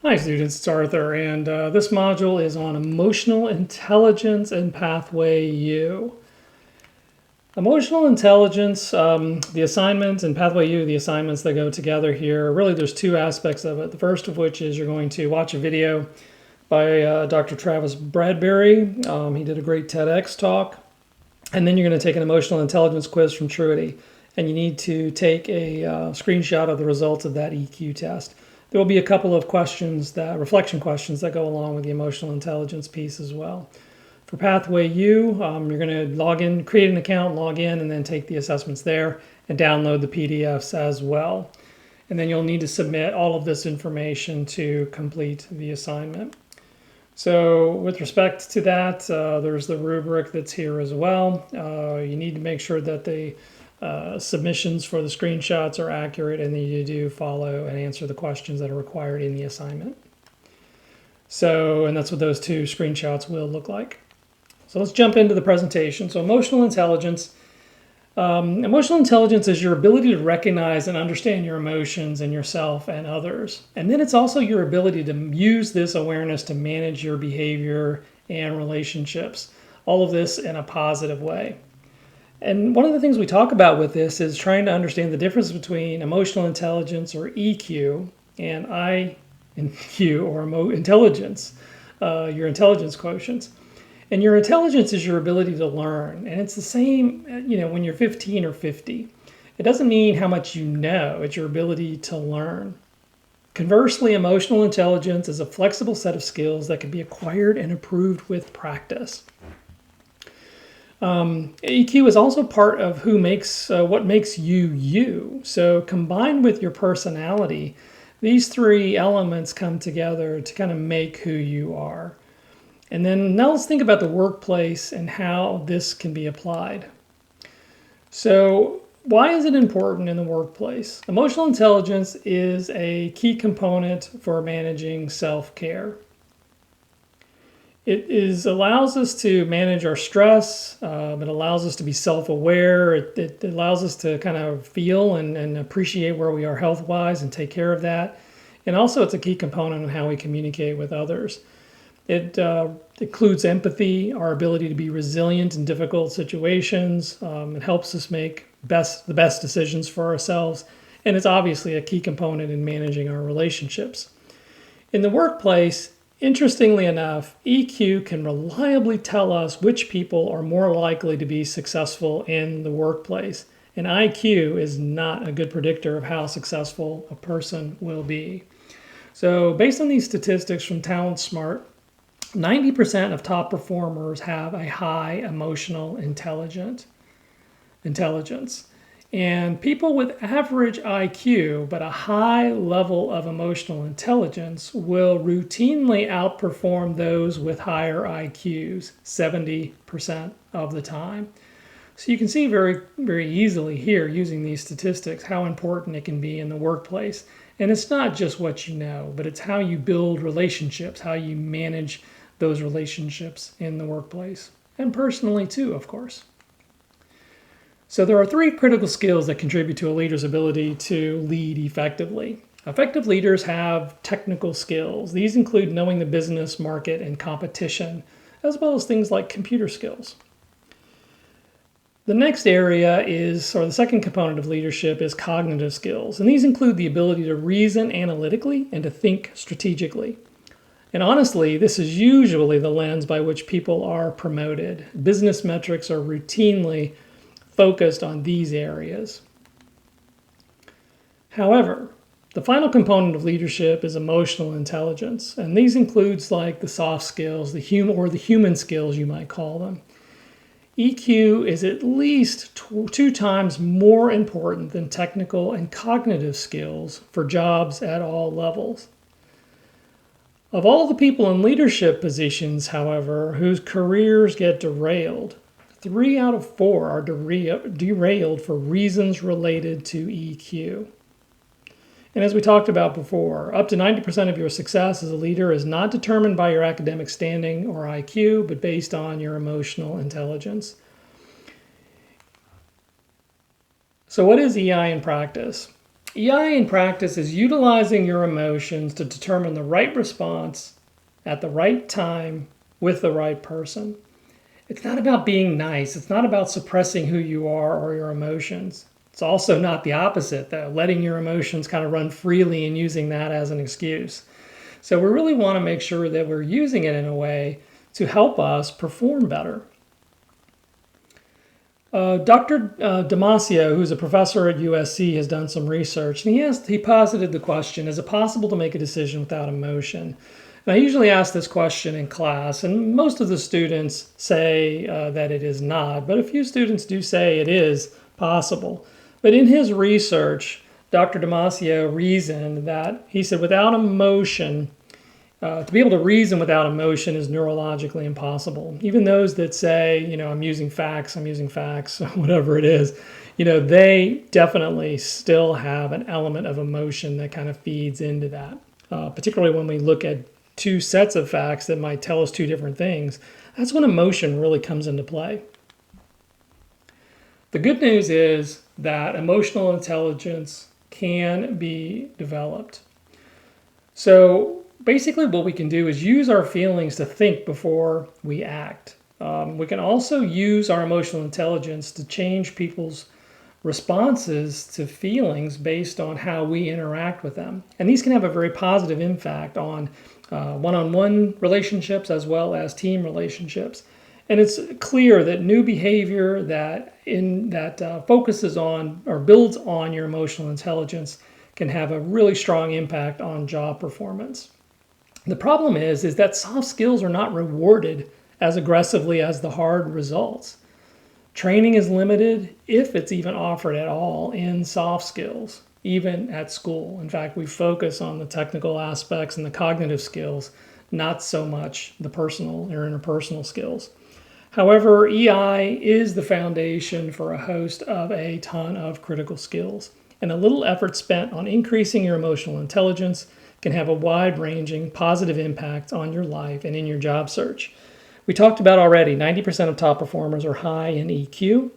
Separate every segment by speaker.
Speaker 1: Hi students, it's Arthur, and this module is on emotional intelligence and pathway U. Emotional intelligence, the assignments, and pathway U, the assignments that go together here. Really, there's two aspects of it. The first of which is you're going to watch a video by Dr. Travis Bradbury. He did a great TEDx talk. And then you're going to take an emotional intelligence quiz from Truity. And you need to take a screenshot of the results of that EQ test. There will be a couple of questions, reflection questions that go along with the emotional intelligence piece as well. For Pathway U, you're going to log in, create an account, log in, and then take the assessments there and download the PDFs as well. And then you'll need to submit all of this information to complete the assignment. So with respect to that, there's the rubric that's here as well. You need to make sure that the submissions for the screenshots are accurate, and then you do follow and answer the questions that are required in the assignment. So, and that's what those two screenshots will look like. So let's jump into the presentation. So emotional intelligence. Emotional intelligence is your ability to recognize and understand your emotions and yourself and others. And then it's also your ability to use this awareness to manage your behavior and relationships. All of this in a positive way. And one of the things we talk about with this is trying to understand the difference between emotional intelligence, or EQ, and IQ, or intelligence, your intelligence quotients. And your intelligence is your ability to learn. And it's the same, when you're 15 or 50. It doesn't mean how much you know, it's your ability to learn. Conversely, emotional intelligence is a flexible set of skills that can be acquired and improved with practice. EQ is also part of what makes you you. So combined with your personality, these three elements come together to kind of make who you are. And then now let's think about the workplace and how this can be applied. So why is it important in the workplace? Emotional intelligence is a key component for managing self-care. It allows us to manage our stress. It allows us to be self-aware. It allows us to kind of feel and appreciate where we are health-wise and take care of that. And also it's a key component of how we communicate with others. It includes empathy, our ability to be resilient in difficult situations. It helps us make the best decisions for ourselves. And it's obviously a key component in managing our relationships. In the workplace, interestingly enough, EQ can reliably tell us which people are more likely to be successful in the workplace. And IQ is not a good predictor of how successful a person will be. So based on these statistics from Talent Smart, 90% of top performers have a high emotional intelligence. And people with average IQ but a high level of emotional intelligence will routinely outperform those with higher IQs 70% of the time. So you can see very, very easily here using these statistics how important it can be in the workplace. And it's not just what you know, but it's how you build relationships, how you manage those relationships in the workplace, and personally too, of course. So there are three critical skills that contribute to a leader's ability to lead effectively. Effective leaders have technical skills. These include knowing the business, market, and competition, as well as things like computer skills. The next area or the second component of leadership is cognitive skills. And these include the ability to reason analytically and to think strategically. And honestly, this is usually the lens by which people are promoted. Business metrics are routinely focused on these areas. However, the final component of leadership is emotional intelligence. And these includes like the soft skills, the human skills you might call them. EQ is at least two times more important than technical and cognitive skills for jobs at all levels. Of all the people in leadership positions, however, whose careers get derailed, 3 out of 4 are derailed for reasons related to EQ. And as we talked about before, up to 90% of your success as a leader is not determined by your academic standing or IQ, but based on your emotional intelligence. So what is EI in practice? EI in practice is utilizing your emotions to determine the right response at the right time with the right person. It's not about being nice. It's not about suppressing who you are or your emotions. It's also not the opposite, though, letting your emotions kind of run freely and using that as an excuse. So we really want to make sure that we're using it in a way to help us perform better. Dr. Damasio, who's a professor at USC, has done some research, and he posited the question, is it possible to make a decision without emotion? And I usually ask this question in class, and most of the students say that it is not, but a few students do say it is possible. But in his research, Dr. Damasio reasoned that, he said, without emotion, to be able to reason without emotion is neurologically impossible. Even those that say, I'm using facts, whatever it is, they definitely still have an element of emotion that kind of feeds into that. Particularly when we look at two sets of facts that might tell us two different things, that's when emotion really comes into play. The good news is that emotional intelligence can be developed. So basically what we can do is use our feelings to think before we act. We can also use our emotional intelligence to change people's responses to feelings based on how we interact with them. And these can have a very positive impact on one-on-one relationships as well as team relationships. And it's clear that new behavior that focuses on or builds on your emotional intelligence can have a really strong impact on job performance. The problem is that soft skills are not rewarded as aggressively as the hard results. Training is limited, if it's even offered at all, in soft skills, even at school. In fact, we focus on the technical aspects and the cognitive skills, not so much the personal or interpersonal skills. However, EI is the foundation for a host of a ton of critical skills, and a little effort spent on increasing your emotional intelligence can have a wide-ranging positive impact on your life and in your job search. We talked about already, 90% of top performers are high in EQ.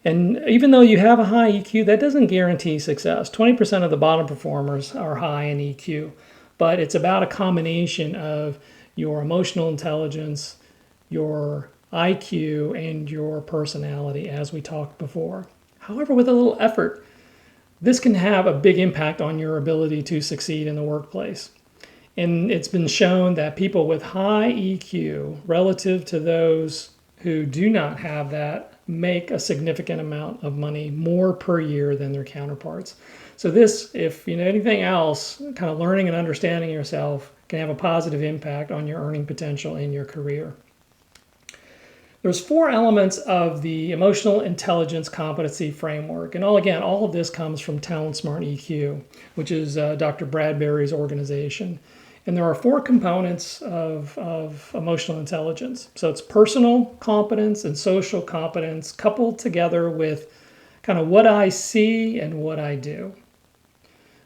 Speaker 1: And even though you have a high EQ, that doesn't guarantee success. 20% of the bottom performers are high in EQ. But it's about a combination of your emotional intelligence, your IQ, and your personality, as we talked before. However, with a little effort, this can have a big impact on your ability to succeed in the workplace. And it's been shown that people with high EQ relative to those who do not have that make a significant amount of money more per year than their counterparts. So this, if you know anything else, kind of learning and understanding yourself can have a positive impact on your earning potential in your career. There's 4 elements of the emotional intelligence competency framework. And all of this comes from Talent Smart EQ, which is Dr. Bradbury's organization. And there are 4 components of emotional intelligence. So it's personal competence and social competence coupled together with kind of what I see and what I do.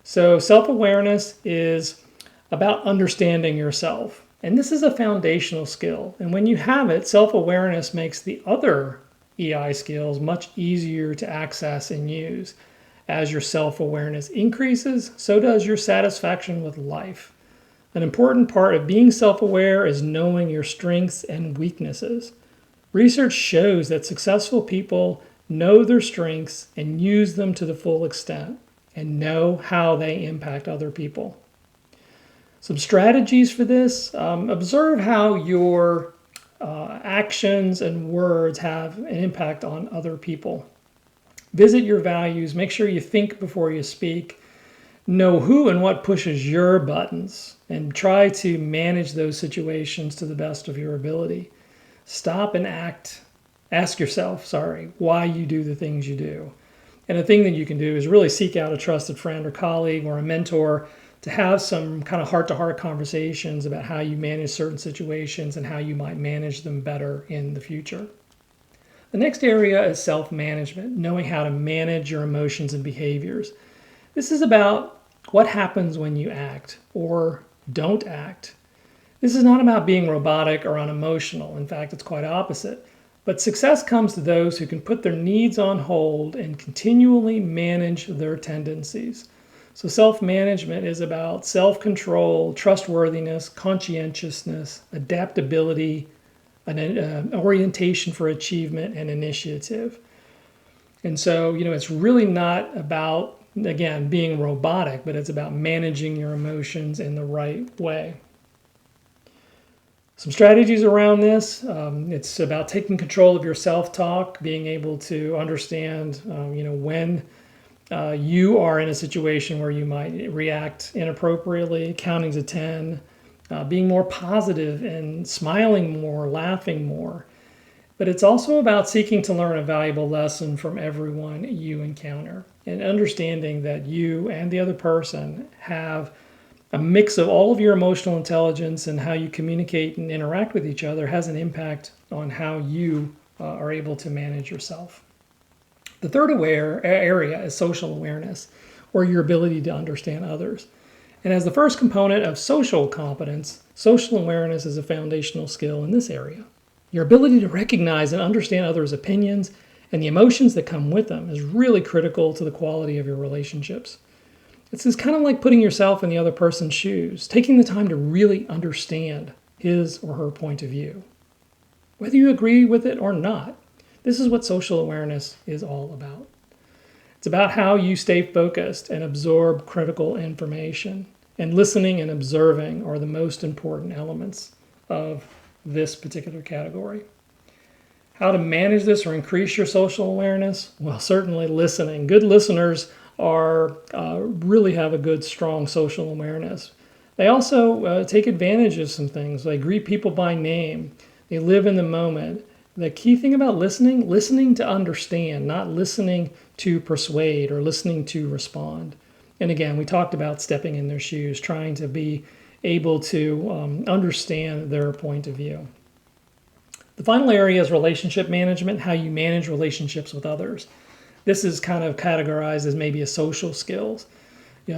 Speaker 1: So self-awareness is about understanding yourself. And this is a foundational skill. And when you have it, self-awareness makes the other EI skills much easier to access and use. As your self-awareness increases, so does your satisfaction with life. An important part of being self-aware is knowing your strengths and weaknesses. Research shows that successful people know their strengths and use them to the full extent and know how they impact other people. Some strategies for this: observe how your actions and words have an impact on other people. Visit your values. Make sure you think before you speak. Know who and what pushes your buttons and try to manage those situations to the best of your ability. Stop and ask yourself, why you do the things you do. And a thing that you can do is really seek out a trusted friend or colleague or a mentor to have some kind of heart-to-heart conversations about how you manage certain situations and how you might manage them better in the future. The next area is self-management, knowing how to manage your emotions and behaviors. This is about what happens when you act or don't act. This is not about being robotic or unemotional. In fact, it's quite opposite. But success comes to those who can put their needs on hold and continually manage their tendencies. So self-management is about self-control, trustworthiness, conscientiousness, adaptability, an orientation for achievement, and initiative. And so, it's really not about, again, being robotic, but it's about managing your emotions in the right way. Some strategies around this. It's about taking control of your self-talk, being able to understand, when you are in a situation where you might react inappropriately, counting to 10, being more positive and smiling more, laughing more. But it's also about seeking to learn a valuable lesson from everyone you encounter and understanding that you and the other person have a mix of all of your emotional intelligence, and how you communicate and interact with each other has an impact on how you are able to manage yourself. The third area is social awareness, or your ability to understand others. And as the first component of social competence, social awareness is a foundational skill in this area. Your ability to recognize and understand others' opinions and the emotions that come with them is really critical to the quality of your relationships. It's kind of like putting yourself in the other person's shoes, taking the time to really understand his or her point of view. Whether you agree with it or not, this is what social awareness is all about. It's about how you stay focused and absorb critical information. And listening and observing are the most important elements of this particular category. How to manage this or increase your social awareness? Well, certainly listening. Good listeners really have a good, strong social awareness. They also take advantage of some things. They greet people by name. They live in the moment. The key thing about listening to understand, not listening to persuade or listening to respond. And again, we talked about stepping in their shoes, trying to be able to understand their point of view. The final area is relationship management, how you manage relationships with others. This is kind of categorized as maybe a social skills.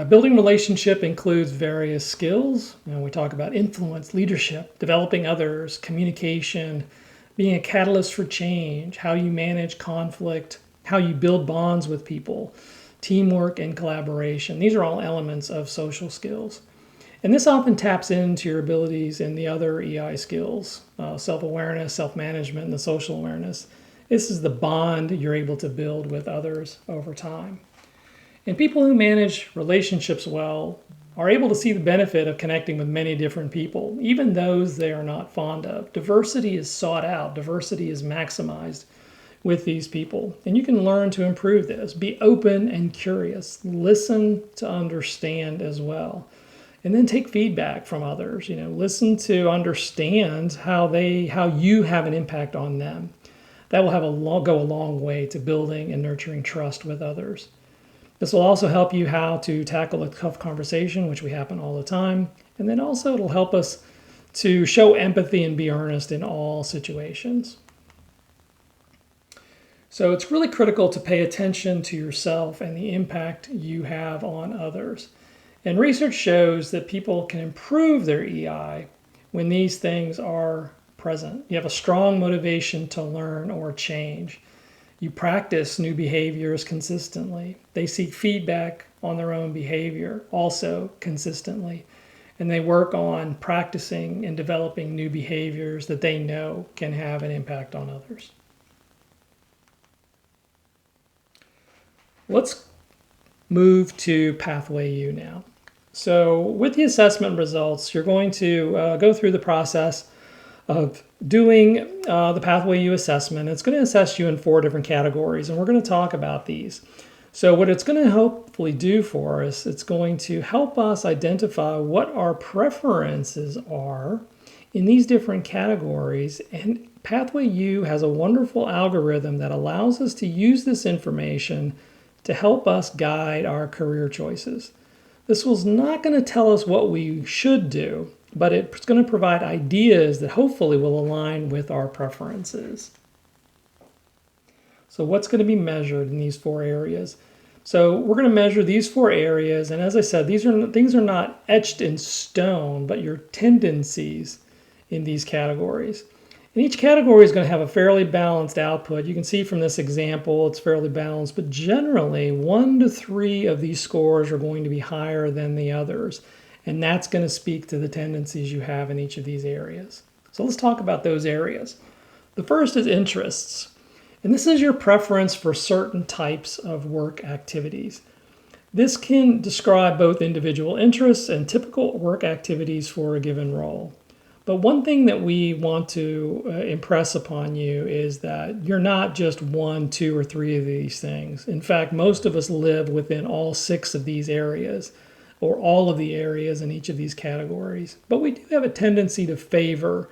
Speaker 1: Building relationship includes various skills. We talk about influence, leadership, developing others, communication, being a catalyst for change, how you manage conflict, how you build bonds with people, teamwork, and collaboration. These are all elements of social skills. And this often taps into your abilities in the other EI skills, self-awareness, self-management, and the social awareness. This is the bond you're able to build with others over time. And people who manage relationships well are able to see the benefit of connecting with many different people, even those they are not fond of. Diversity is sought out. Diversity is maximized with these people. And you can learn to improve this. Be open and curious. Listen to understand as well. And then take feedback from others. Listen to understand how you have an impact on them. That will go a long way to building and nurturing trust with others. This will also help you how to tackle a tough conversation, which we happen all the time. And then also it'll help us to show empathy and be earnest in all situations. So it's really critical to pay attention to yourself and the impact you have on others. And research shows that people can improve their EI when these things are present. You have a strong motivation to learn or change. You practice new behaviors consistently. They seek feedback on their own behavior also consistently. And they work on practicing and developing new behaviors that they know can have an impact on others. Let's move to Pathway U now. So with the assessment results, you're going to go through the process of doing the Pathway U assessment. It's going to assess you in 4 different categories, and we're going to talk about these. So what it's going to hopefully do for us, it's going to help us identify what our preferences are in these different categories. And Pathway U has a wonderful algorithm that allows us to use this information to help us guide our career choices. This was not going to tell us what we should do, but it's going to provide ideas that hopefully will align with our preferences. So what's going to be measured in these 4 areas? So we're going to measure these 4 areas, and as I said, these things are not etched in stone, but your tendencies in these categories. And each category is going to have a fairly balanced output. You can see from this example it's fairly balanced, but generally 1 to 3 of these scores are going to be higher than the others. And that's going to speak to the tendencies you have in each of these areas. So let's talk about those areas. The first is interests. And this is your preference for certain types of work activities. This can describe both individual interests and typical work activities for a given role. But one thing that we want to impress upon you is that you're not just 1, 2, or 3 of these things. In fact, most of us live within all 6 of these areas, or all of the areas in each of these categories. But we do have a tendency to favor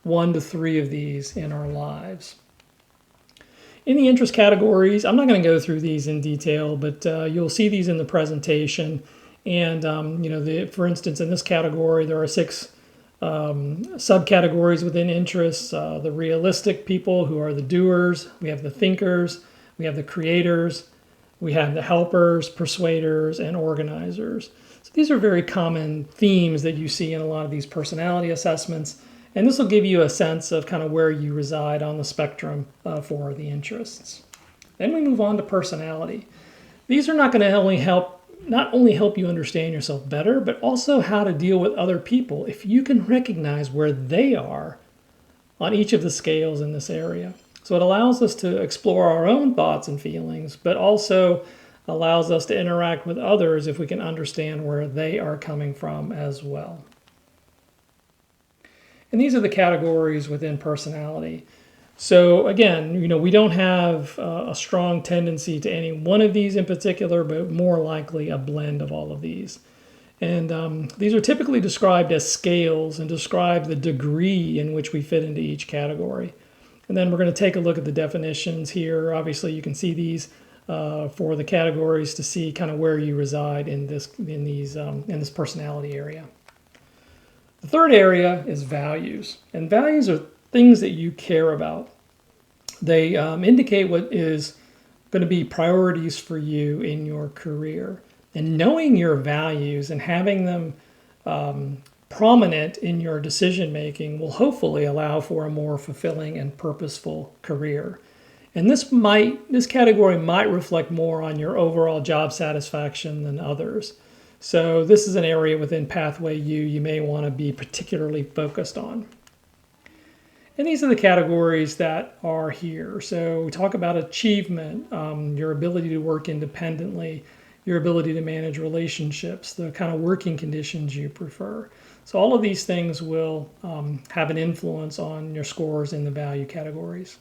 Speaker 1: 1 to 3 of these in our lives. In the interest categories, I'm not going to go through these in detail, but you'll see these in the presentation. And for instance, in this category, there are 6 subcategories within interests. The realistic people, who are the doers. We have the thinkers. We have the creators. We have the helpers, persuaders, and organizers. So these are very common themes that you see in a lot of these personality assessments. And this will give you a sense of kind of where you reside on the spectrum for the interests. Then we move on to personality. These are not going to not only help you understand yourself better, but also how to deal with other people if you can recognize where they are on each of the scales in this area. So it allows us to explore our own thoughts and feelings, but also allows us to interact with others if we can understand where they are coming from as well. And these are the categories within personality. So again, we don't have a strong tendency to any one of these in particular, but more likely a blend of all of these. And these are typically described as scales and describe the degree in which we fit into each category. And then we're going to take a look at the definitions here. Obviously, you can see these for the categories to see kind of where you reside in this personality area. The third area is values. And values are things that you care about. They indicate what is going to be priorities for you in your career. And knowing your values and having them prominent in your decision making will hopefully allow for a more fulfilling and purposeful career. And this category might reflect more on your overall job satisfaction than others. So this is an area within Pathway U you may want to be particularly focused on. And these are the categories that are here. So we talk about achievement, your ability to work independently, your ability to manage relationships, the kind of working conditions you prefer. So all of these things will have an influence on your scores in the value categories.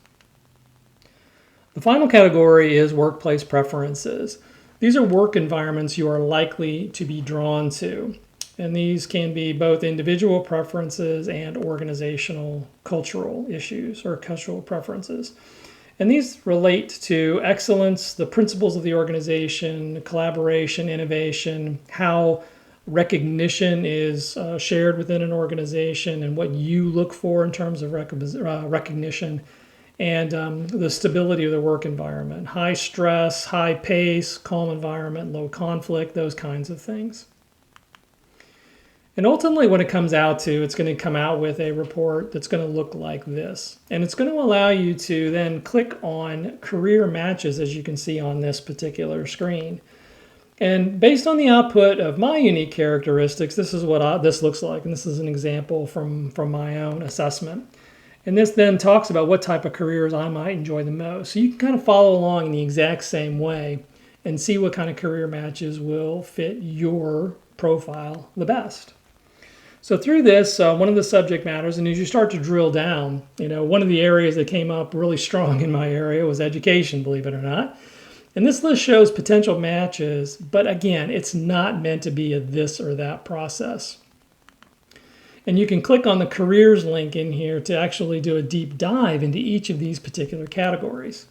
Speaker 1: The final category is workplace preferences. These are work environments you are likely to be drawn to. And these can be both individual preferences and organizational cultural issues or cultural preferences. And these relate to excellence, the principles of the organization, collaboration, innovation, how recognition is shared within an organization and what you look for in terms of recognition, and the stability of the work environment. High stress, high pace, calm environment, low conflict, those kinds of things. And ultimately what it comes out to, it's going to come out with a report that's going to look like this. And it's going to allow you to then click on career matches, as you can see on this particular screen. And based on the output of my unique characteristics, this is what this looks like. And this is an example from my own assessment. And this then talks about what type of careers I might enjoy the most. So you can kind of follow along in the exact same way and see what kind of career matches will fit your profile the best. So through this, one of the subject matters, and as you start to drill down, one of the areas that came up really strong in my area was education, believe it or not. And this list shows potential matches, but again, it's not meant to be a this or that process. And you can click on the careers link in here to actually do a deep dive into each of these particular categories.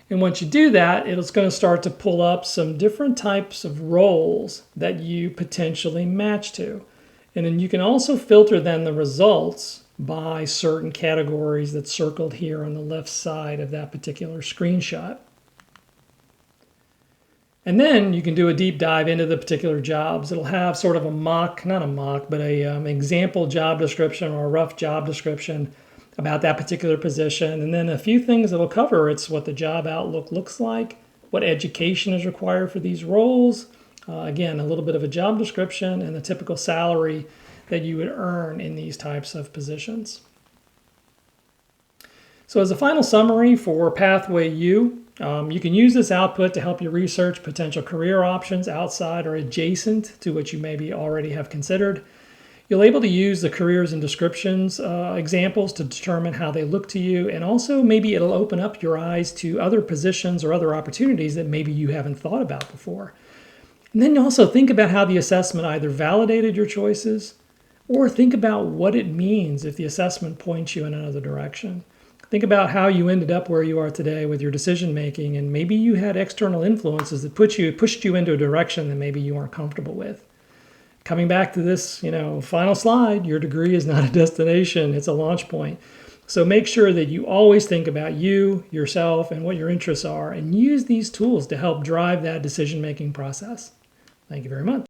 Speaker 1: And once you do that, it's going to start to pull up some different types of roles that you potentially match to. And then you can also filter then the results by certain categories that's circled here on the left side of that particular screenshot. And then you can do a deep dive into the particular jobs. It'll have sort of a mock, not a mock, but an example job description or a rough job description about that particular position. And then a few things it'll cover. It's what the job outlook looks like, what education is required for these roles. Again, a little bit of a job description and the typical salary that you would earn in these types of positions. So as a final summary for Pathway U, you can use this output to help you research potential career options outside or adjacent to what you maybe already have considered. You'll be able to use the careers and descriptions examples to determine how they look to you, and also maybe it'll open up your eyes to other positions or other opportunities that maybe you haven't thought about before. And then also think about how the assessment either validated your choices or think about what it means if the assessment points you in another direction. Think about how you ended up where you are today with your decision making, and maybe you had external influences that pushed you into a direction that maybe you aren't comfortable with. Coming back to this, final slide, your degree is not a destination, it's a launch point. So make sure that you always think about you, yourself, and what your interests are, and use these tools to help drive that decision-making process. Thank you very much.